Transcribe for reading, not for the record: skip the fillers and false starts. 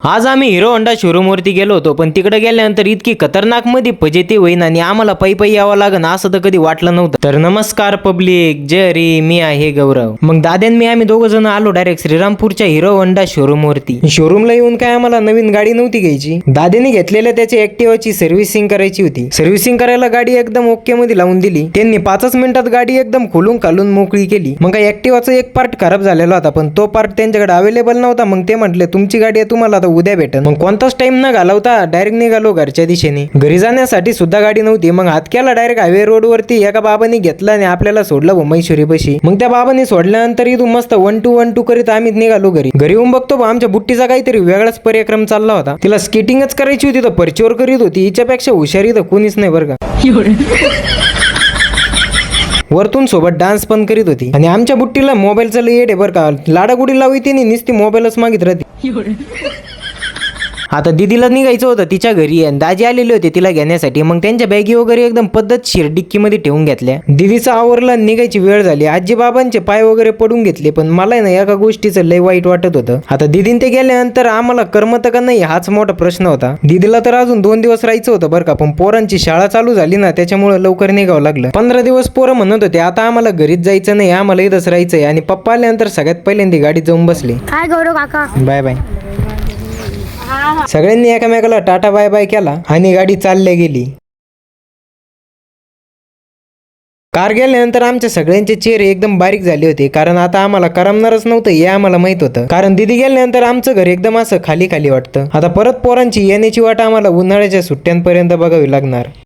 आज आम्ही hero Honda showroom वरती गेलो होतो, पण तिकडे गेल्यानंतर इतकी खतरनाक मध्ये फजिती होईन आणि आम्हाला पै यावं लागन असं तर कधी वाटलं नव्हतं. तर नमस्कार पब्लिक, जय हरी, मी आहे गौरव. मग दाद्यान मी आम्ही दोघ जण आलो डायरेक्ट श्रीरामपूरच्या हिरो होंडा शोरूम वरती. शोरूमला येऊन काय आम्हाला नवीन गाडी नव्हती घ्यायची, दाद्याने घेतलेल्या त्याच्या ऍक्टिवाची सर्व्हिसिंग करायची होती. सर्व्हिसिंग करायला गाडी एकदम ओके मध्ये लावून दिली त्यांनी. 5च मिनिटात गाडी एकदम खोलून खालून मोकळी केली. मग काय ऍक्टिवाचा एक पार्ट खराब झालेला होता, पण तो पार्ट त्यांच्याकडे अवेलेबल नव्हता. मग ते म्हटले तुमची गाडी आहे, तुम्हाला उद्या भेटेल. मग कोणताच टाइम न घालवता डायरेक्ट निघालो घरच्या दिशेने. घरी जाण्यासाठी सुद्धा गाडी नव्हती. मग हात केला डायरेक्ट हायवे रोड वरती. एका बाबांनी घेतला आणि आपल्याला सोडलं मैसुरी बशी. मग त्या बाबांनी सोडल्यानंतर इथून मस्त 1-2 करीत आम्ही निघालो घरी. घरी येऊन बघतो आमच्या बुट्टीचा काहीतरी वेगळाच कार्यक्रम चालला होता. तिला स्केटिंगच करायची होती तर परचीवर करीत होती. हिच्यापेक्षा हुशारी तर कोणीच नाही बरं का. वरतून सोबत डान्स पण करीत होती. आणि आमच्या बुट्टीला मोबाईलचं लय येड आहे बरं का. लाडागुडी लावी तिने नुसती मोबाईलच मागित राहते. आता दीदीला निघायचं होतं तिच्या घरी आणि दाजी आलेले होते तिला घेण्यासाठी. मग त्यांच्या बॅगी वगैरे एकदम पद्धतशीर डिक्कीमध्ये ठेवून घेतल्या. दीदीचा आवरला निघायची वेळ झाली. आजी बाबांचे पाय वगैरे पडून घेतले. पण मला ना एका गोष्टीचं लय वाईट वाटत होतं. आता दीदीन ते गेल्यानंतर आम्हाला करमत का नाही हाच मोठा प्रश्न होता. दीदीला तर अजून 2 दिवस राहायचं होतं बरं का, पण पोरांची शाळा चालू झाली ना त्याच्यामुळे लवकर निघावं लागलं. 15 दिवस पोरं म्हणत होते आता आम्हाला घरीच जायचं नाही, आम्हाला इथंच राहायचंय. आणि पप्पा आल्यानंतर सगळ्यात पहिल्यांदा गाडीत जाऊन बसले. काय गौरव काका, बाय बाय. सगळ्यांनी एकामेकाला टाटा बाय बाय केला आणि गाडी चालल्या गेली. कार गेल्यानंतर आमच्या सगळ्यांचे चेहरे एकदम बारीक झाले होते, कारण आता आम्हाला करमणारच नव्हतं हे आम्हाला माहित होतं. कारण दीदी गेल्यानंतर आमचं घर एकदम असं खाली खाली वाटतं. आता परत पोरांची येण्याची वाट आम्हाला उन्हाळ्याच्या सुट्ट्यांपर्यंत बघावी लागणार.